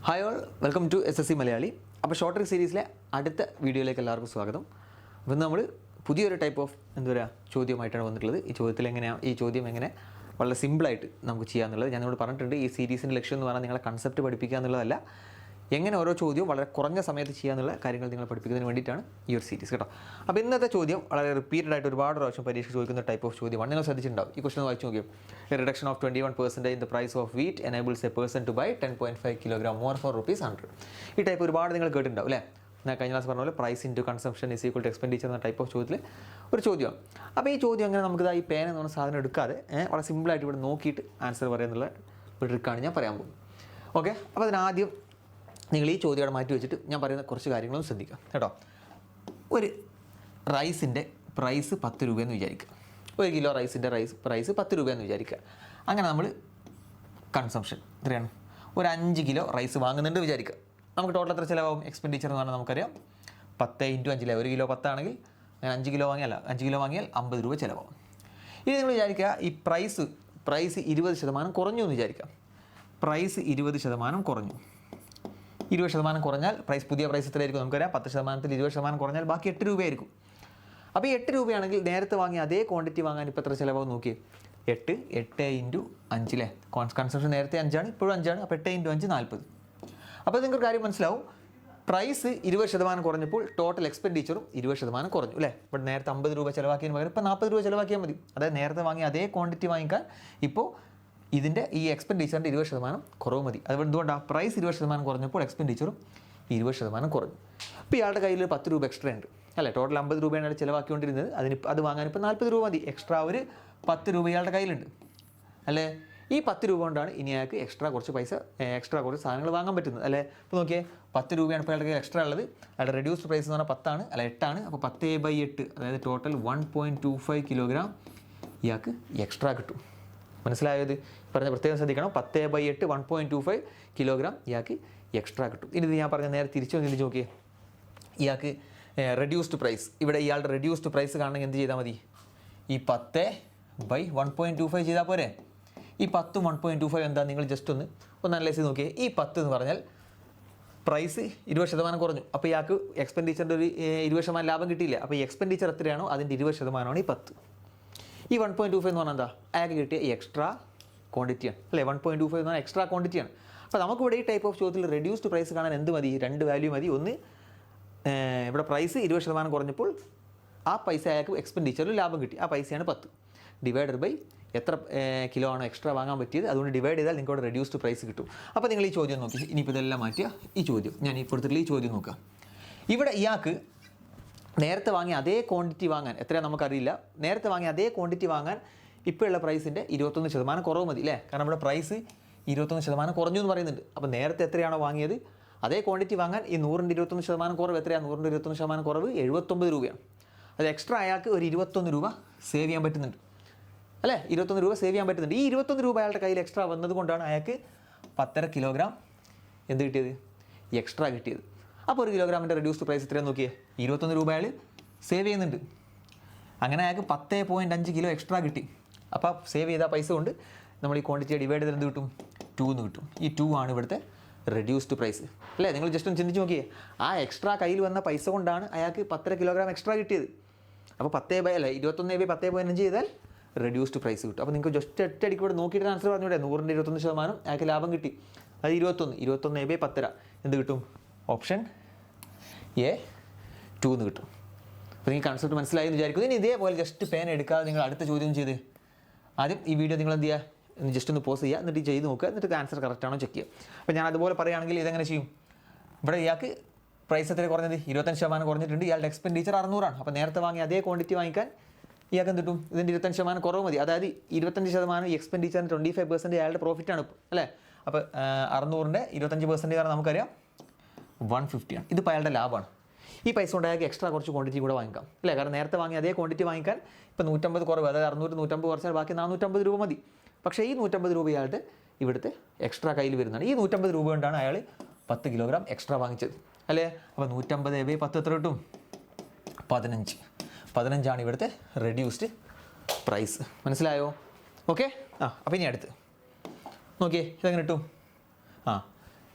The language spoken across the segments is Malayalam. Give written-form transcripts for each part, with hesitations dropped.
Hi all, welcome to SSC Malayali. അപ്പോൾ ഷോർട്ട് ട്രിക്ക് സീരീസിലെ അടുത്ത വീഡിയോയിലേക്ക് എല്ലാവർക്കും സ്വാഗതം. അപ്പോൾ നമ്മൾ പുതിയൊരു ടൈപ്പ് ഓഫ് ചോദ്യമായിട്ടാണ് വന്നിട്ടുള്ളത്. ഈ ചോദ്യം എങ്ങനെ വളരെ സിമ്പിളായിട്ട് നമുക്ക് ചെയ്യാമെന്നുള്ളത് ഞാൻ നിങ്ങളോട് പറഞ്ഞിട്ടുണ്ട്. ഈ സീരീസിൻ്റെ ലക്ഷ്യം എന്ന് പറഞ്ഞാൽ നിങ്ങളെ കൺസെപ്റ്റ് പഠിപ്പിക്കുക എന്നുള്ളതല്ല, എങ്ങനെ ഓരോ ചോദ്യവും വളരെ കുറഞ്ഞ സമയത്ത് ചെയ്യാന്നുള്ള കാര്യങ്ങൾ നിങ്ങളെ പഠിപ്പിക്കുന്നതിന് വേണ്ടിയിട്ടാണ് ഈ ഒരു സീരീസ് കേട്ടോ. അപ്പോൾ ഇന്നത്തെ ചോദ്യം വളരെ റിപ്പീറ്റഡ് ആയിട്ട് ഒരുപാട് പ്രാവശ്യം പരീക്ഷ ചോദിക്കുന്ന ടൈപ്പ് ഓഫ് ചോദ്യമാണ്. നിങ്ങൾ ശ്രദ്ധിച്ചിട്ടുണ്ടാവും. ഈ ക്വസ്റ്റൻ വായിച്ചു നോക്കിയോ. A reduction of 21% in the price of wheat enables a person to buy 10.5 kilogram more for ₹100. ഈ ടൈപ്പ് ഒരുപാട് നിങ്ങൾ കേട്ടിട്ടുണ്ടാവും അല്ലേ. ഞാൻ കഴിഞ്ഞ ക്ലാസ് പറഞ്ഞ പോലെ price into consumption is equal to expenditure എന്ന ടൈപ്പ് ഓഫ് ചോദ്യത്തിൽ ഒരു ചോദ്യമാണ്. അപ്പോൾ ഈ ചോദ്യം അങ്ങനെ നമുക്ക് ഈ പേന എന്ന് പറഞ്ഞ സാധനം എടുക്കാതെ വളരെ സിമ്പിളായിട്ട് ഇവിടെ നോക്കിയിട്ട് ആൻസർ പറയുന്നുള്ള ഒരു ട്രിക്കാണ് ഞാൻ പറയാൻ പോകുന്നത്. ഓക്കെ, അപ്പോൾ അതിനാദ്യം നിങ്ങൾ ഈ ചോദ്യം മാറ്റി വെച്ചിട്ട് ഞാൻ പറയുന്ന കുറച്ച് കാര്യങ്ങളും ശ്രദ്ധിക്കുക കേട്ടോ. ഒരു റൈസിൻ്റെ പ്രൈസ് 10 രൂപയെന്ന് വിചാരിക്കുക. 1 കിലോ റൈസിൻ്റെ പ്രൈസ് 10 രൂപയെന്ന് വിചാരിക്കുക. അങ്ങനെ നമ്മൾ കൺസംഷൻ എത്രയാണ്? ഒരു 5 കിലോ റൈസ് വാങ്ങുന്നുണ്ട് വിചാരിക്കുക. നമുക്ക് ടോട്ടൽ എത്ര ചിലവാകും? എക്സ്പെൻഡിച്ചർ എന്ന് പറഞ്ഞാൽ നമുക്കറിയാം 10 × 5 1 കിലോ 10 ആണെങ്കിൽ 5 കിലോ വാങ്ങിയാൽ 50 രൂപ ചിലവാകും. ഇനി നിങ്ങൾ വിചാരിക്കുക ഈ പ്രൈസ് 20% കുറഞ്ഞു എന്ന് വിചാരിക്കുക. പ്രൈസ് 20% കുറഞ്ഞു. 20% കുറഞ്ഞാൽ പുതിയ പ്രൈസ് എത്രയായിരിക്കും? നമുക്കറിയാം 10%-ൽ 20% കുറഞ്ഞാൽ ബാക്കി 8 രൂപയായിരിക്കും. അപ്പോൾ ഈ 8 രൂപയാണെങ്കിൽ നേരത്തെ വാങ്ങിയ അതേ ക്വാണ്ടിറ്റി വാങ്ങാൻ ഇപ്പോൾ എത്ര ചിലവാകും നോക്കിയേ. 8 × 5 അല്ലേ. കൺസംഷൻ നേരത്തെ 5 ആണ്, ഇപ്പോഴും 5 ആണ്. അപ്പോൾ 8 × 5 40. അപ്പോൾ നിങ്ങൾക്ക് കാര്യം മനസ്സിലാവും. പ്രൈസ് 20% കുറഞ്ഞപ്പോൾ ടോട്ടൽ എക്സ്പെൻഡിച്ചറും 20% കുറഞ്ഞു അല്ലേ. ഇവിടെ നേരത്തെ 50 രൂപ ചിലവാക്കിയതിന് പകരം ഇപ്പോൾ 40 രൂപ ചിലവാക്കിയാൽ മതി. അതായത് നേരത്തെ വാങ്ങിയ അതേ ക്വാണ്ടിറ്റി വാങ്ങിക്കാൻ ഇപ്പോൾ ഇതിൻ്റെ ഈ എക്സ്പെൻഡിച്ചറിൻ്റെ 20% കുറവ് മതി. അതുകൊണ്ട് എന്തുകൊണ്ടാണ്? പ്രൈസ് 20% കുറഞ്ഞപ്പോൾ എക്സ്പെൻഡിച്ചറും 20% കുറഞ്ഞു. ഇപ്പോൾ ഇയാളുടെ കയ്യിൽ 10 രൂപ എക്സ്ട്രാ ഉണ്ട് അല്ലേ. ടോട്ടൽ 50 രൂപയാണ് ചിലവാക്കിക്കൊണ്ടിരുന്നത്. അത് വാങ്ങാൻ ഇപ്പോൾ 40 രൂപ മതി. എക്സ്ട്രാ ഒരു 10 രൂപ ഇയാളുടെ കയ്യിലുണ്ട് അല്ലേ. ഈ 10 രൂപ കൊണ്ടാണ് ഇനി അയാൾക്ക് എക്സ്ട്രാ കുറച്ച് സാധനങ്ങൾ വാങ്ങാൻ പറ്റുന്നത് അല്ലേ. ഇപ്പോൾ നോക്കിയേ, 10 രൂപയാണ് ഇപ്പോൾ അയാളുടെ കയ്യിൽ എക്സ്ട്രാ ഉള്ളത്. അയാളുടെ റെഡ്യൂസ്ഡ് പ്രൈസ് എന്ന് പറഞ്ഞാൽ 10 ആണ് അല്ല 8 ആണ്. അപ്പോൾ 10/8 അതായത് ടോട്ടൽ 1.25 കിലോഗ്രാം ഇയാൾക്ക് എക്സ്ട്രാ കിട്ടും. മനസ്സിലായത്? പറഞ്ഞ പ്രത്യേകം ശ്രദ്ധിക്കണം. 10/8 1.25 കിലോഗ്രാം ഇയാൾക്ക് എക്സ്ട്രാ കിട്ടും. ഇനി ഇത് ഞാൻ പറഞ്ഞ നേരെ തിരിച്ചു നോക്കിയേ. ഇയാൾക്ക് റെഡ്യൂസ്ഡ് പ്രൈസ്, ഇവിടെ ഇയാളുടെ റെഡ്യൂസ്ഡ് പ്രൈസ് കാണണമെങ്കിൽ എന്ത് ചെയ്താൽ മതി? ഈ 10/1.25 ചെയ്താൽ പോരെ. ഈ 10 1.25 എന്താ? നിങ്ങൾ ജസ്റ്റ് ഒന്ന് അനലൈസ് ചെയ്ത് നോക്കിയേ. ഈ 10 എന്ന് പറഞ്ഞാൽ പ്രൈസ് 20% കുറഞ്ഞു. അപ്പോൾ ഇയാൾക്ക് എക്സ്പെൻഡിച്ചറിൻ്റെ ഒരു 20% ലാഭം കിട്ടിയില്ല. അപ്പോൾ ഈ എക്സ്പെൻഡിച്ചർ എത്രയാണോ അതിൻ്റെ 20%ആണ് ഈ 10. ഈ 1.25 എന്ന് പറഞ്ഞാൽ എന്താ? അയാൾക്ക് കിട്ടിയ ഈ എക്സ്ട്രാ ക്വാണ്ടിറ്റിയാണ് അല്ലേ. 1.25 എന്ന് പറഞ്ഞാൽ എക്സ്ട്രാ ക്വാണ്ടിറ്റിയാണ്. അപ്പോൾ നമുക്കിവിടെ ഈ ടൈപ്പ് ഓഫ് ചോദ്യത്തിൽ റെഡ്യൂസ്ഡ് പ്രൈസ് കാണാൻ എന്ത് മതി? 2 വാല്യൂ മതി. ഒന്ന്, ഇവിടെ പ്രൈസ് 20% കുറഞ്ഞപ്പോൾ ആ പൈസ അയാൾക്ക് എക്സ്പെൻഡിച്ചറിൽ ലാഭം കിട്ടി. ആ പൈസയാണ് 10 ഡിവൈഡഡ് ബൈ എത്ര കിലോ ആണോ എക്സ്ട്രാ വാങ്ങാൻ പറ്റിയത്. അതുകൊണ്ട് ഡിവൈഡ് ചെയ്താൽ നിങ്ങൾക്ക് ഇവിടെ റെഡ്യൂസ്ഡ് പ്രൈസ് കിട്ടും. അപ്പോൾ നിങ്ങൾ ഈ ചോദ്യം നോക്കി. ഇനിയിപ്പോൾ ഇതെല്ലാം മാറ്റിയ ഈ ചോദ്യം ഞാൻ ഇപ്പോൾ എടുത്തിട്ടുള്ള ഈ ചോദ്യം നോക്കുക. ഇവിടെ ഇയാൾക്ക് നേരത്തെ വാങ്ങിയ അതേ ക്വാണ്ടിറ്റി വാങ്ങാൻ എത്രയാണ് നമുക്കറിയില്ല. നേരത്തെ വാങ്ങിയ അതേ ക്വാണ്ടിറ്റി വാങ്ങാൻ ഇപ്പോഴുള്ള പ്രൈസിൻ്റെ 21% കുറവ് മതി അല്ലേ. കാരണം ഇവിടെ പ്രൈസ് 21% കുറഞ്ഞു എന്ന് പറയുന്നുണ്ട്. അപ്പോൾ നേരത്തെ എത്രയാണോ വാങ്ങിയത് അതേ ക്വാണ്ടിറ്റി വാങ്ങാൻ ഈ 100ൻ്റെ 21% കുറവ് എത്രയാണ്? 100ൻ്റെ 21% കുറവ് 79 രൂപയാണ്. അത് എക്സ്ട്രാ അയാൾക്ക് ഒരു 21 രൂപ സേവ് ചെയ്യാൻ പറ്റുന്നുണ്ട് അല്ലേ. 21 രൂപ സേവ് ചെയ്യാൻ പറ്റുന്നുണ്ട്. ഈ 21 രൂപ അയാളുടെ കയ്യിൽ എക്സ്ട്രാ വന്നതുകൊണ്ടാണ് അയാൾക്ക് 10.5 കിലോഗ്രാം എന്ത് കിട്ടിയത്? എക്സ്ട്രാ കിട്ടിയത്. അപ്പോൾ 1 കിലോഗ്രാമിൻ്റെ റെഡ്യൂസ്ഡ് പ്രൈസ് എത്രയാണ് നോക്കിയേ. 21 രൂപ അയാൾ സേവ് ചെയ്യുന്നുണ്ട്. അങ്ങനെ അയാൾക്ക് 10.5 കിലോ എക്സ്ട്രാ കിട്ടി. അപ്പോൾ സേവ് ചെയ്ത പൈസ കൊണ്ട് നമ്മൾ ഈ ക്വാണ്ടിറ്റിയെ ഡിവൈഡ് ചെയ്ത് എന്ത് കിട്ടും? 2 എന്ന് കിട്ടും. ഈ 2 ആണ് ഇവിടുത്തെ റെഡ്യൂസ്ഡ് പ്രൈസ് അല്ലേ. നിങ്ങൾ ജസ്റ്റ് ഒന്ന് ചിന്തിച്ച് നോക്കിയേ. ആ എക്സ്ട്രാ കയ്യിൽ വന്ന പൈസ കൊണ്ടാണ് അയാൾക്ക് 10 കിലോഗ്രാം എക്സ്ട്രാ കിട്ടിയത്. അപ്പോൾ 21/10.5 ചെയ്താൽ റെഡ്യൂസ്ഡ് പ്രൈസ് കിട്ടും. അപ്പോൾ നിങ്ങൾക്ക് ജസ്റ്റ് ഒറ്റയടിക്ക് ഇവിടെ നോക്കിയിട്ട് ആൻസർ പറഞ്ഞൂടെ. 100ൻ്റെ 21% അയാൾക്ക് ലാഭം കിട്ടി. അത് 21/10 എന്ത് കിട്ടും? ഓപ്ഷൻ A 2 എന്ന് കിട്ടും. അപ്പോൾ നിങ്ങൾക്ക് കൺസെപ്റ്റ് മനസ്സിലായി എന്ന് വിചാരിക്കുന്നു. ഇനി ഇതേപോലെ ജസ്റ്റ് പേന എടുക്കാതെ നിങ്ങൾ അടുത്ത ചോദ്യം ചെയ്ത് ആദ്യം ഈ വീഡിയോ നിങ്ങൾ എന്ത് ചെയ്യുക? ജസ്റ്റ് ഒന്ന് പോസ് ചെയ്യുക, എന്നിട്ട് ചെയ്ത് നോക്കുക, എന്നിട്ട് ആൻസർ കറക്റ്റ് ആണോ ചെക്ക് ചെയ്യുക. അപ്പോൾ ഞാൻ അതുപോലെ പറയുകയാണെങ്കിൽ ഇതെങ്ങനെ ചെയ്യും? ഇവിടെ ഇയാൾക്ക് പ്രൈസ് എത്ര കുറഞ്ഞത്? 25% കുറഞ്ഞിട്ടുണ്ട്. ഇയാളുടെ എക്സ്പെൻഡിച്ചർ 600 ആണ്. അപ്പോൾ നേരത്തെ വാങ്ങിയ അതേ ക്വാണ്ടിറ്റി വാങ്ങിക്കാൻ ഇയാൾക്ക് എന്ത് കിട്ടും? ഇതിൻ്റെ 25% കുറവ് മതി. അതായത് 25% ഈ എക്സ്പെൻഡിച്ചറിന് 25% അയാളുടെ പ്രോഫിറ്റാണ് ഇപ്പോൾ അല്ലേ. അപ്പോൾ 600ൻ്റെ 25% കാരണം നമുക്കറിയാം 150 ആണ്. ഇതിപ്പോൾ അയാളുടെ ലാഭമാണ്. ഈ പൈസ കൊണ്ട് അയാൾക്ക് എക്സ്ട്രാ കുറച്ച് ക്വാണ്ടിറ്റി കൂടെ വാങ്ങിക്കാം അല്ലേ. കാരണം നേരത്തെ വാങ്ങിയ അതേ ക്വാണ്ടിറ്റി വാങ്ങിക്കാൻ ഇപ്പോൾ 150 കുറവ്, അതായത് 600 150 കുറച്ചാൽ ബാക്കി 450 രൂപ മതി. പക്ഷേ ഈ 150 രൂപ അയാളുടെ ഇവിടുത്തെ എക്സ്ട്രാ കയ്യിൽ വരുന്നതാണ്. ഈ 150 രൂപ കൊണ്ടാണ് അയാൾ 10 കിലോഗ്രാം എക്സ്ട്രാ വാങ്ങിച്ചത് അല്ലേ. അപ്പോൾ 150/10 എത്ര കിട്ടും? 15 ഇവിടുത്തെ റെഡ്യൂസ്ഡ് പ്രൈസ്. മനസ്സിലായോ? ഓക്കെ. അപ്പോൾ ഇനി അടുത്ത് നോക്കിയേ, ഇതെങ്ങനെ കിട്ടും?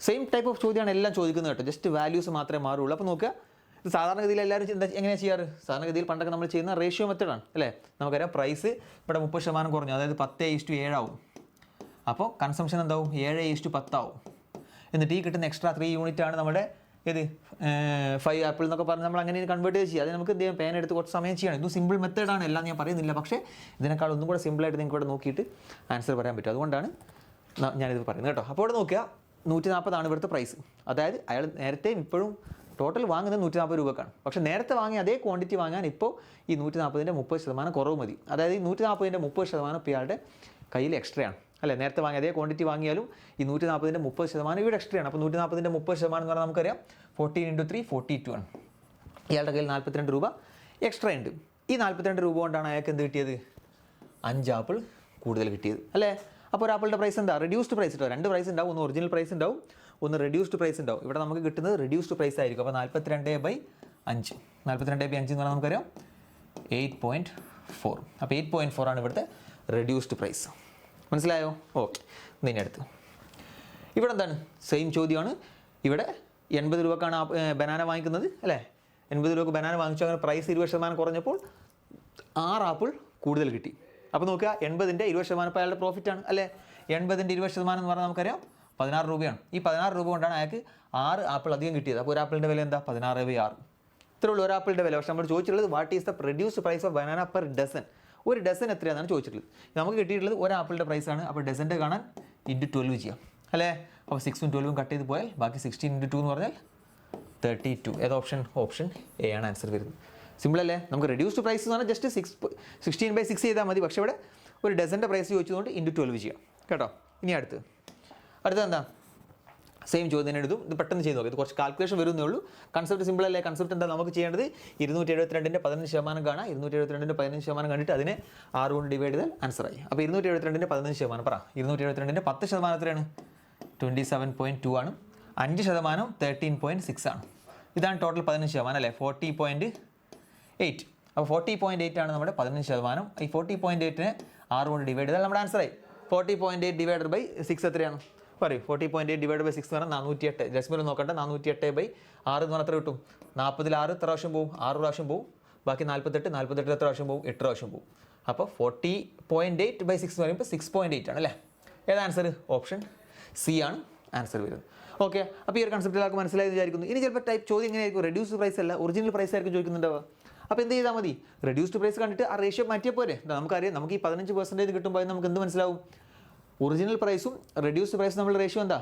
സെയിം ടൈപ്പ് ഓഫ് ചോദ്യമാണ് എല്ലാം ചോദിക്കുന്നത് കേട്ടോ, ജസ്റ്റ് വാല്യൂസ് മാത്രമേ മാറുള്ളൂ. അപ്പോൾ നോക്കുക, ഇത് സാധാരണഗതിയിൽ എല്ലാവരും എങ്ങനെയാണ് ചെയ്യാറ്? സാധാരണഗതിയിൽ പണ്ടൊക്കെ നമ്മൾ ചെയ്യുന്ന റേഷ്യോ മെത്തേഡാണ് അല്ലേ? നമുക്കറിയാം പ്രൈസ് ഇവിടെ 30% കുറഞ്ഞു, അതായത് 10:7 ആവും. അപ്പോൾ കൺസംഷൻ എന്താവും? 7:10 ആവും. എന്നിട്ട് ഈ കിട്ടുന്ന എക്സ്ട്രാ 3 യൂണിറ്റ് ആണ് നമ്മുടെ ഏത് 5 ആപ്പിൾ എന്നൊക്കെ പറഞ്ഞ് നമ്മൾ അങ്ങനെ കൺവേർട്ട് ചെയ്യുക. അത് നമുക്ക് എന്ത് ചെയ്യാം? പേന എടുത്ത് കുറച്ച് സമയം ചെയ്യണം. ഇത് സിമ്പിൾ മെത്തേഡാണ്, എല്ലാം ഞാൻ പറയുന്നില്ല. പക്ഷേ ഇതിനേക്കാൾ ഒന്നും കൂടെ സിമ്പിളായിട്ട് നിങ്ങൾക്ക് ഇവിടെ നോക്കിയിട്ട് ആൻസർ പറയാൻ പറ്റും. അതുകൊണ്ടാണ് ഞാനിത് പറയുന്നത് കേട്ടോ. അപ്പോൾ ഇവിടെ നോക്കുക, 140 ഇവിടുത്തെ പ്രൈസ്. അതായത് അയാൾ നേരത്തെയും ഇപ്പോഴും ടോട്ടൽ വാങ്ങുന്നത് 140 രൂപക്കാണ്. പക്ഷേ നേരത്തെ വാങ്ങിയ അതേ ക്വാണ്ടിറ്റി വാങ്ങാൻ ഇപ്പോൾ ഈ 140ൻ്റെ 30% കുറവ് മതി. അതായത് ഈ 140ൻ്റെ 30% ഇപ്പോൾ ഇയാളുടെ കയ്യിൽ എക്സ്ട്രാ ആണ് അല്ലേ? നേരത്തെ വാങ്ങിയ അതേ ക്വാണ്ടിറ്റി വാങ്ങിയാലും ഈ 140ൻ്റെ 30% ഇവിടെ എക്സ്ട്രാ ആണ്. അപ്പോൾ 140ൻ്റെ 30% എന്ന് പറഞ്ഞാൽ നമുക്കറിയാം 14 × 3 42 ആണ്. ഇയാളുടെ കയ്യിൽ 42 രൂപ എക്സ്ട്രാ ഉണ്ട്. ഈ 42 രൂപ കൊണ്ടാണ് അയാൾക്ക് എന്ത് കിട്ടിയത്? 5 ആപ്പിൾ കൂടുതൽ കിട്ടിയത് അല്ലേ? അപ്പോൾ ഒരു ആപ്പിളിൻ്റെ പ്രൈസ് എന്താ? റെഡ്യൂസ്ഡ് പ്രൈസ് കേട്ടോ. 2 പ്രൈസ് ഉണ്ടാവും, ഒന്ന് ഒറിജിനൽ പ്രൈസ് ഉണ്ടാവും, ഒന്ന് റെഡ്യൂസ്ഡ് പ്രൈസ് ഉണ്ടാവും. ഇവിടെ നമുക്ക് കിട്ടുന്നത് റെഡ്യൂസ്ഡ് പ്രൈസ് ആയിരിക്കും. അപ്പോൾ 42/5 42/5 എന്ന് പറഞ്ഞാൽ നമുക്കറിയാം 8.4. അപ്പോൾ 8.4 ആണ് ഇവിടുത്തെ റെഡ്യൂസ്ഡ് പ്രൈസ്. മനസ്സിലായോ? ഓക്കെ. ഇനി അടുത്ത് ഇവിടെ എന്താണ്? സെയിം ചോദ്യമാണ്. ഇവിടെ 80 രൂപക്കാണ് ബനാന വാങ്ങിക്കുന്നത് അല്ലേ? 80 രൂപക്ക് ബനാന വാങ്ങിച്ചു, അങ്ങനെ പ്രൈസ് 20% കുറഞ്ഞപ്പോൾ 6 ആപ്പിൾ കൂടുതൽ കിട്ടി. അപ്പോൾ നോക്കുക, 80ൻ്റെ 20% ഇപ്പോൾ അയാളുടെ പ്രോഫിറ്റാണ് അല്ലേ? 80ൻ്റെ 20% എന്ന് പറഞ്ഞാൽ നമുക്കറിയാം 16 രൂപയാണ്. ഈ 16 രൂപ കൊണ്ടാണ് അയാൾക്ക് 6 ആപ്പിൾ അധികം കിട്ടിയത്. അപ്പോൾ ഒരു ആപ്പിളിൻ്റെ വില എന്താ? 16/6. ഇത്രേ ഉള്ളൂ ഒരു ആപ്പിളിൻ്റെ വില. പക്ഷേ നമ്മൾ ചോദിച്ചിട്ടുള്ളത് what is the reduced price of banana per dozen. ഒരു ഡസൻ എത്രയാണെന്നാണ് ചോദിച്ചിട്ടുള്ളത്. നമുക്ക് കിട്ടിയിട്ടുള്ളത് ഒരു ആപ്പിളിൻ്റെ പ്രൈസാണ്. അപ്പോൾ ഡസൻ്റെ കാണാൻ ×12 ചെയ്യാം അല്ലേ? അപ്പോൾ 6ഉം 12ഉം കട്ട് ചെയ്ത് പോയാൽ ബാക്കി 16 × 2 എന്ന് പറഞ്ഞാൽ 32. ഏത് ഓപ്ഷൻ? ഓപ്ഷൻ എ ആണ് ആൻസർ വരുന്നത്. സിമ്പിൾ അല്ലേ? നമുക്ക് റെഡ്യൂസ്ഡ് പ്രൈസ് എന്ന് പറഞ്ഞാൽ ജസ്റ്റ് 16/6 ചെയ്താൽ മതി. പക്ഷേ ഇവിടെ ഒരു ഡസൻ്റെ പ്രൈസ് ചോദിച്ചതുകൊണ്ട് ×12 ചെയ്യാം കേട്ടോ. ഇനി അടുത്തത് എന്താ? സെയിം ചോദ്യം തന്നെ എഴുതും. ഇത് പെട്ടെന്ന് ചെയ്ത് നോക്കാം. ഇത് കുറച്ച് കാൽക്കുലേഷൻ വരുന്നേ ഉള്ളൂ. കൺസെപ്റ്റ് സിമ്പിൾ അല്ലേ? കൺസെപ്റ്റ് എന്താ നമുക്ക് ചെയ്യേണ്ടത്? 272ൻ്റെ 15% കാണാം. 272ൻ്റെ 15% കണ്ടിട്ട് അതിനെ 6 കൊണ്ട് ഡിവൈഡ് ചെയ്താൽ ആൻസറായി. അപ്പോൾ 272ൻ്റെ 15% പറ. 272ൻ്റെ 10% എത്രയാണ്? 27.2 ആണ്. 5% 13.6 ആണ്. ഇതാണ് ടോട്ടൽ 15% അല്ലേ? 40.8. അപ്പോൾ 40.8 ആണ് നമ്മുടെ 15%. ഈ 40.8നെ 6 കൊണ്ട് ഡിവൈഡ് ചെയ്താൽ നമ്മുടെ ആൻസറായി. 40.8 ഡിവൈഡഡ് ബൈ 6 എത്രയാണ്? പറയൂ. 40.8 ഡിവൈഡ് ബൈ 6 എന്ന് പറഞ്ഞാൽ 408. ഡെസിമൽ നോക്കട്ടെ. 408/6 എന്ന് പറഞ്ഞാൽ എത്ര കിട്ടും? 40-ൽ 6 എത്ര പ്രാവശ്യം പോവും? 6 പ്രാവശ്യം പോവും. ബാക്കി 48 എത്ര പ്രാവശ്യം പോവും? 8 പ്രാവശ്യം പോവും. അപ്പോൾ 40.8/6 എന്ന് പറയുമ്പോൾ 6.8 ആണ് അല്ലേ? ഏത് ആൻസർ? ഓപ്ഷൻ സി ആണ് ആൻസർ വരുന്നത്. ഓക്കെ. അപ്പോൾ ഈ ഒരു കൺസെപ്റ്റ് എല്ലാവർക്കും മനസ്സിലായി വിചാരിക്കുന്നു. ഇനി ചിലപ്പോൾ ടൈപ്പ് ചോദ്യം എങ്ങനെയായിരിക്കും? റെഡ്യൂസ്ഡ് പ്രൈസ് അല്ല, ഒറിജിനൽ പ്രൈസ് ആയിരിക്കും ചോദിക്കുന്നുണ്ടാവുക. അപ്പോൾ എന്ത് ചെയ്താൽ മതി? റെഡ്യൂസ്ഡ് പ്രൈസ് കണ്ടിട്ട് ആ റേഷ്യോ മാറ്റിയാൽ പോരെ? നമുക്കറിയാം, നമുക്ക് ഈ 15% കിട്ടുമ്പോൾ നമുക്ക് എന്ത് മനസ്സിലാവും? ഒറിജിനൽ പ്രൈസും റെഡ്യൂസ്ഡ് പ്രൈസും നമ്മളുടെ റേഷ്യോ എന്താ?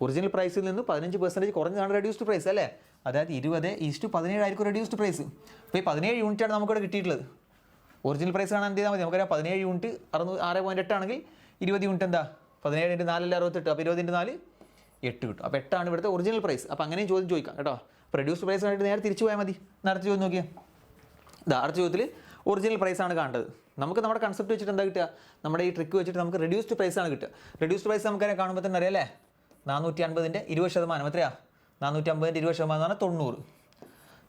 ഒറിജിനൽ പ്രൈസിൽ നിന്ന് 15% കുറഞ്ഞതാണ് റെഡ്യൂസ്ഡ് പ്രൈസ് അല്ലേ? അതായത് 20:17 ആയിരിക്കും റെഡ്യൂസ്ഡ് പ്രൈസ്. അപ്പോൾ ഈ 17 യൂണിറ്റാണ് നമുക്കിവിടെ കിട്ടിയിട്ടുള്ളത്. ഒറിജിനൽ പ്രൈസ് കാണാൻ എന്ത് ചെയ്താൽ മതി? നമുക്കറിയാം 17 യൂണിറ്റ് 6.8 ആണെങ്കിൽ 20 യൂണിറ്റ് എന്താ? 17 × 4 68. അപ്പോൾ 20 × 4 8 കിട്ടും. അപ്പോൾ 8 ആണ് ഇവിടുത്തെ ഒറിജിനൽ പ്രൈസ്. അപ്പോൾ അങ്ങനെയും ചോദിക്കാം കേട്ടോ. അപ്പോൾ റെഡ്യൂസ്ഡ് പ്രൈസ് കണ്ടിട്ട് നേരെ തിരിച്ചു പോയാൽ മതി. അടുത്ത ചോദ്യം നോക്കിയാൽ അടുത്ത ചോദ്യത്തിൽ ഒറിജിനൽ പ്രൈസാണ് കാണേണ്ടത്. നമുക്ക് നമ്മുടെ കൺസെപ്റ്റ് വെച്ചിട്ട് എന്താ കിട്ടുക? നമ്മുടെ ഈ ട്രിക്ക് വെച്ചിട്ട് നമുക്ക് റെഡ്യൂസ്ഡ് പ്രൈസാണ് കിട്ടുക. റെഡ്യൂസ്ഡ് പ്രൈസ് നമുക്കതിനെ കാണുമ്പോൾ തന്നെ അറിയാം അല്ലേ? 450ൻ്റെ 20% എത്രയാ? 450ൻ്റെ 20% എന്ന് പറഞ്ഞാൽ 90.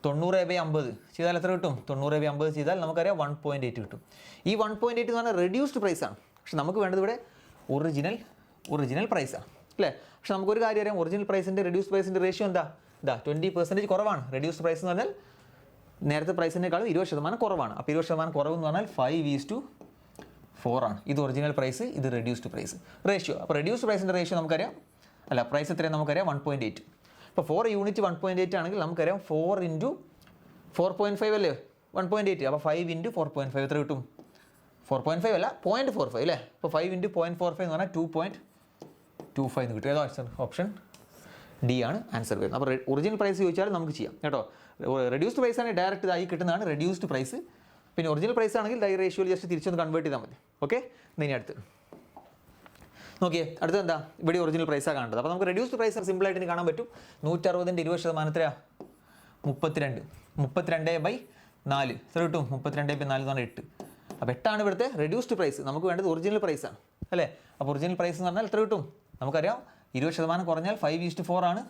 90/50 ചെയ്താൽ എത്ര കിട്ടും? 90/50 ചെയ്താൽ നമുക്കറിയാം 1.8 കിട്ടും. ഈ 1.8 എന്ന് പറഞ്ഞാൽ റെഡ്യൂസ്ഡ് പ്രൈസാണ്. പക്ഷെ നമുക്ക് വേണ്ടത് ഇവിടെ ഒറിജിനൽ പ്രൈസാണ് അല്ലേ? പക്ഷെ നമുക്കൊരു കാര്യം അറിയാം, ഒറിജിനൽ പ്രൈസിൻ്റെ റെഡ്യൂസ്ഡ് പ്രൈസിൻ്റെ റേഷ്യോ എന്താ? 20% കുറവാണ്. റെഡ്യൂസ്ഡ് പ്രൈസ് എന്ന് പറഞ്ഞാൽ നേരത്തെ പ്രൈസിനേക്കാളും 20% കുറവാണ്. അപ്പോൾ 20% കുറവെന്ന് പറഞ്ഞാൽ 5:4 ആണ്. ഇത് ഒറിജിനൽ പ്രൈസ്, ഇത് റെഡ്യൂസ്ഡ് പ്രൈസ് റേഷ്യോ. അപ്പോൾ റെഡ്യൂസ്ഡ് പ്രൈസിൻ്റെ റേഷ്യോ നമുക്കറിയാം അല്ല, പ്രൈസ് എത്രയാണ് നമുക്കറിയാം? 1.8. ഇപ്പോൾ 4 യൂണിറ്റ് 1.8 ആണെങ്കിൽ നമുക്കറിയാം 4 × 4.5 അല്ലേ 1.8. അപ്പോൾ 5 × 4.5 എത്ര കിട്ടും? 4.5 അല്ല 0.45 അല്ലേ? അപ്പോൾ 5 × 0.45 എന്ന് പറഞ്ഞാൽ 2.25 എന്ന് കിട്ടും. ഏതോ ഓപ്ഷൻ ഡി ആണ് ആൻസർ വരുന്നത്. അപ്പോൾ ഒറിജിനൽ പ്രൈസ് ചോദിച്ചാൽ നമുക്ക് ചെയ്യാം കേട്ടോ. റെഡ്യൂസ്ഡ് പ്രൈസ് ആണെങ്കിൽ ഡയറക്റ്റ് ഇതായി കിട്ടുന്നതാണ് റെഡ്യൂസ്ഡ് പ്രൈസ്. പിന്നെ ഒറിജിനൽ പ്രൈസ് ആണെങ്കിൽ ഈ റേഷ്യോയിൽ ജസ്റ്റ് തിരിച്ചൊന്ന് കൺവേർട്ട് ചെയ്താൽ മതി. ഓക്കെ. ഇനി അടുത്ത് നോക്കിയേ, അടുത്ത് എന്താ? ഇവിടെ ഒറിജിനൽ പ്രൈസാണ് കാണേണ്ടത്. അപ്പോൾ നമുക്ക് റെഡ്യൂസ്ഡ് പ്രൈസ് സിമ്പിളായിട്ട് ഇനി കാണാൻ പറ്റും. 160ൻ്റെ 20% എത്രയാ? 32. 32/4 എത്ര കിട്ടും? 32/4 എന്ന് പറഞ്ഞാൽ 8. അപ്പോൾ 8 ആണ് ഇവിടുത്തെ റെഡ്യൂസ്ഡ് പ്രൈസ്. നമുക്ക് വേണ്ടത് ഒറിജിനൽ പ്രൈസാണ് അല്ലേ? അപ്പോൾ ഒറിജിനൽ പ്രൈസ് എന്ന് പറഞ്ഞാൽ എത്ര കിട്ടും? നമുക്കറിയാം 20% കുറഞ്ഞാൽ 5:4 ആണ്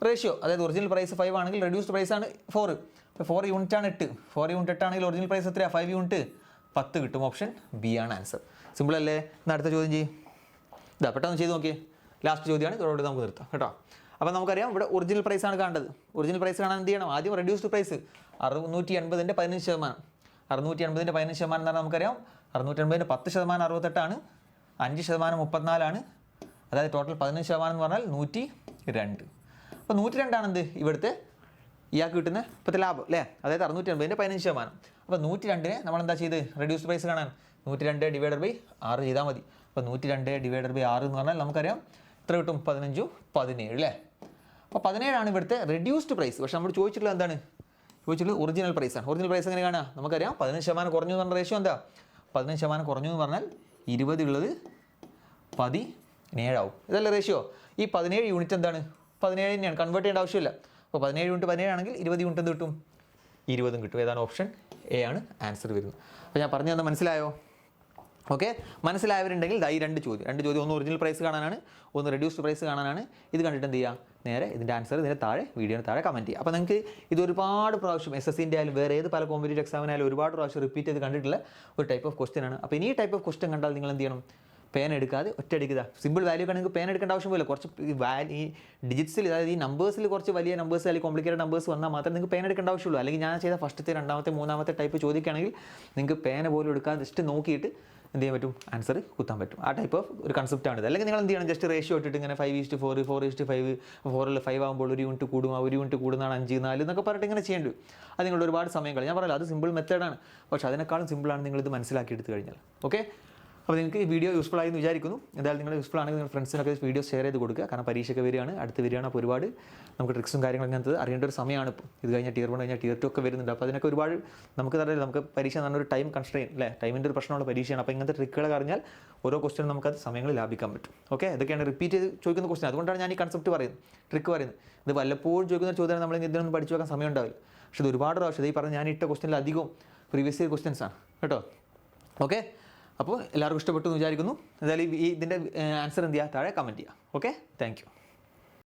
റേഷ്യോ. അതായത് ഒറിജിനൽ പ്രൈസ് 5 ആണെങ്കിൽ റെഡ്യൂസ്ഡ് പ്രൈസ് ആണ് 4. അപ്പോൾ 4 യൂണിറ്റ് ആണ് 8. 4 യൂണിറ്റ് 8 ആണെങ്കിൽ ഒറിജിനൽ പ്രൈസ് എത്രയാണ്? 5 യൂണിറ്റ് 10 കിട്ടും. ഓപ്ഷൻ ബി ആണ് ആൻസർ. സിമ്പിൾ അല്ലേ? എന്നാൽ അടുത്ത ചോദ്യം ചെയ്യും. പെട്ടെന്ന് ചെയ്ത് നോക്കിയേ. ലാസ്റ്റ് ചോദ്യമാണ്, ഇതോടെ നമുക്ക് നിർത്താം കേട്ടോ. അപ്പോൾ നമുക്കറിയാം ഇവിടെ ഒറിജിനൽ പ്രൈസ് ആണ് കാണേണ്ടത്. ഒറിജിനൽ പ്രൈസ് കാണാൻ എന്ത് ചെയ്യണം? ആദ്യം റെഡ്യൂസ്ഡ് പ്രൈസ് 680ൻ്റെ 15%. 680ൻ്റെ 15% എന്ന് പറഞ്ഞാൽ നമുക്കറിയാം 680ൻ്റെ 10% 68 5% 34 അതായത് ടോട്ടൽ 15% എന്ന് പറഞ്ഞാൽ 102. അപ്പോൾ 102 ആണെന്ത് ഇവിടുത്തെ ഇയാൾക്ക് കിട്ടുന്ന ഇപ്പോഴത്തെ ലാഭം അല്ലേ, അതായത് 680ൻ്റെ 15%. അപ്പോൾ 102നെ നമ്മളെന്താ ചെയ്ത് റെഡ്യൂസ്ഡ് പ്രൈസ് കാണാൻ 102 ഡിവൈഡഡ് ബൈ 6 ചെയ്താൽ മതി. അപ്പോൾ 102 ഡിവൈഡഡ് ബൈ 6 എന്ന് പറഞ്ഞാൽ നമുക്കറിയാം എത്ര കിട്ടും? 15 17 അല്ലേ. അപ്പോൾ 17 ഇവിടുത്തെ റെഡ്യൂസ്ഡ് പ്രൈസ്. പക്ഷേ നമ്മൾ ചോദിച്ചിട്ടുള്ളത് എന്താണ്? ചോദിച്ചിട്ടുള്ളത് ഒറിജിനൽ പ്രൈസാണ്. ഒറിജിനൽ പ്രൈസ് എങ്ങനെ കാണാം? നമുക്കറിയാം 15% കുറഞ്ഞു എന്ന് പറഞ്ഞ റേഷ്യോ എന്താ? 15% കുറഞ്ഞു എന്ന് പറഞ്ഞാൽ 20 ഉള്ളത് 17 ആവും. ഇതല്ല റേഷ്യോ. ഈ 17 യൂണിറ്റ് എന്താണ്? 17 തന്നെയാണ്, കൺവേർട്ട് ചെയ്യേണ്ട ആവശ്യമില്ല. അപ്പോൾ 17 യൂണിറ്റ് 17 ആണെങ്കിൽ 20 യൂണിറ്റ് എന്ത് കിട്ടും? 20 കിട്ടും. ഏതാണ്? ഓപ്ഷൻ എ ആണ് ആൻസർ വരുന്നത്. അപ്പോൾ ഞാൻ പറഞ്ഞു തന്നെ മനസ്സിലായോ? ഓക്കെ, മനസ്സിലായവരുണ്ടെങ്കിൽ ഈ രണ്ട് ചോദ്യം ഒന്ന് ഒറിജിനൽ പ്രൈസ് കാണാനാണ്, ഒന്ന് റെഡ്യൂസ്ഡ് പ്രൈസ് കാണാനാണ്. ഇത് കണ്ടിട്ട് എന്ത് ചെയ്യുക? നേരെ ഇതിൻ്റെ ആൻസർ ഇതിൻ്റെ താഴെ വീഡിയോയുടെ താഴെ കമൻറ്റ് ചെയ്യുക. അപ്പോൾ നിങ്ങൾക്ക് ഇത് ഒരുപാട് പ്രാവശ്യം SSCൻ്റെ ആയാലും വേറെ ഏത് പല കോമ്പറ്റേറ്റീവ് എക്സാമിനായാലും ഒരുപാട് പ്രാവശ്യം റിപ്പീറ്റ് ചെയ്ത് കണ്ടിട്ടുള്ള ഒരു ടൈപ്പ് ഓഫ് ക്വസ്റ്റ്യൻ ആണ്. അപ്പോൾ ഇനി ഈ ടൈപ്പ് ഓഫ് ക്വസ്റ്റ്യൻ കണ്ടാൽ നിങ്ങൾ എന്ത് ചെയ്യണം? പേൻ എടുക്കാതെ ഒറ്റ അടിക്കുക. സിമ്പിൾ വാല്യൂ ഒക്കെ നിങ്ങൾക്ക് പേൻ എടുക്കേണ്ട ആവശ്യമില്ല. കുറച്ച് ഈ ഡിജിറ്റ്സിൽ, അതായത് ഈ നമ്പേഴ്സിൽ കുറച്ച് വലിയ നമ്പേഴ്സ് അല്ലെങ്കിൽ കോംപ്ലിക്കേറ്റഡ് നമ്പേഴ്സ് വന്നാൽ മാത്രമേ നിങ്ങൾക്ക് പേൻ എടുക്കേണ്ട ആവശ്യമുള്ളൂ. അല്ലെങ്കിൽ ഞാൻ ചെയ്ത ഫസ്റ്റത്തെ, രണ്ടാമത്തെ, മൂന്നാമത്തെ ടൈപ്പ് ചോദിക്കുകയാണെങ്കിൽ നിങ്ങൾക്ക് പേന പോലും എടുക്കാതെ ജസ്റ്റ് നോക്കിയിട്ട് എന്ത് ചെയ്യാൻ പറ്റും? ആൻസർ കുത്താൻ പറ്റും. ആ ടൈപ്പ് ഓഫ് ഒരു കൺസെപ്റ്റാണിത്. അല്ലെങ്കിൽ നിങ്ങൾ എന്ത് ചെയ്യണം? ജസ്റ്റ് റേഷ്യോ ഇട്ടിട്ട് ഇങ്ങനെ 5:4, 4:5, 4ൽ 5 ആകുമ്പോൾ 1 യൂണിറ്റ് കൂടും, 1 യൂണിറ്റ് കൂടുന്നതാണ് 5, 4 എന്നൊക്കെ പറഞ്ഞിട്ട് ഇങ്ങനെ ചെയ്യേണ്ടി. അത് നിങ്ങളുടെ ഒരുപാട് സമയം കളയും. ഞാൻ പറയില്ല, അത് സിമ്പിൾ മെത്തേഡാണ്. പക്ഷേ അതിനേക്കാളും സിമ്പിളാണ് നിങ്ങളിത് മനസ്സിലാക്കി എടുത്തു കഴിഞ്ഞാൽ. ഓക്കെ, അപ്പോൾ നിങ്ങൾക്ക് ഈ വീഡിയോ യൂസ്ഫുൾ ആയി എന്ന് വിചാരിക്കുന്നു. എന്തായാലും നിങ്ങൾ യൂസ്ഫുൾ ആണെങ്കിൽ നിങ്ങൾ ഫ്രണ്ട്സിനൊക്കെ വീഡിയോ ഷെയർ ചെയ്ത് കൊടുക്കുക. കാരണം പരീക്ഷയൊക്കെ വരികയാണ്, അടുത്ത് വരികയാണ്. അപ്പോൾ ഒരുപാട് നമുക്ക് ട്രിക്സും കാര്യങ്ങളും അങ്ങനത്തെ അറിയേണ്ട ഒരു സമയമാണ് ഇപ്പോൾ. ഇത് കഴിഞ്ഞാൽ Tier 1 കഴിഞ്ഞാൽ Tier 2 ഒക്കെ വരുന്നുണ്ട്. അപ്പോൾ അതിനൊക്കെ ഒരുപാട് നമുക്ക് പരീക്ഷ എന്ന് പറഞ്ഞൊരു ടൈം കൺസ്ട്രെയിൻ അല്ലേ, ടൈമിൻ്റെ ഒരു പ്രശ്നമുള്ള പരീക്ഷയാണ്. അപ്പോൾ ഇങ്ങനത്തെ ട്രിക്കുകൾ അറിഞ്ഞാൽ ഓരോ ക്വസ്റ്റ്യനും നമുക്കത് സമയങ്ങൾ ലാഭിക്കാൻ പറ്റും. ഓക്കെ, ഇതൊക്കെയാണ് റിപ്പീറ്റ് ചെയ്ത് ചോദിക്കുന്ന ക്വസ്റ്റ്യൻ. അതുകൊണ്ടാണ് ഞാൻ ഈ കൺസെപ്റ്റ് പറയുന്നത്, ട്രിക്ക് പറയുന്നത്. ഇത് വല്ലപ്പോഴും ചോദിക്കുന്ന ചോദ്യമാണ്, നമ്മൾ ഇതിനൊന്നും പഠിച്ചു വെക്കാൻ സമയം ഉണ്ടാവില്ല. പക്ഷേ ഇത് ഒരുപാട് പ്രാവശ്യം ഈ പറഞ്ഞ ഞാൻ ഇട്ട ക്വസ്റ്റ്യനിൽ അധികവും പ്രീവിയസ് ഇയർ ക്വസ്റ്റ്യൻസ് ആണ് കേട്ടോ. ഓക്കെ, അപ്പോൾ എല്ലാവർക്കും ഇഷ്ടപ്പെട്ടു എന്ന് വിചാരിക്കുന്നു. എന്തായാലും ഇതിൻ്റെ ആൻസർ എന്ത് ചെയ്യുക? താഴെ കമൻറ്റ് ചെയ്യുക. Okay, thank you.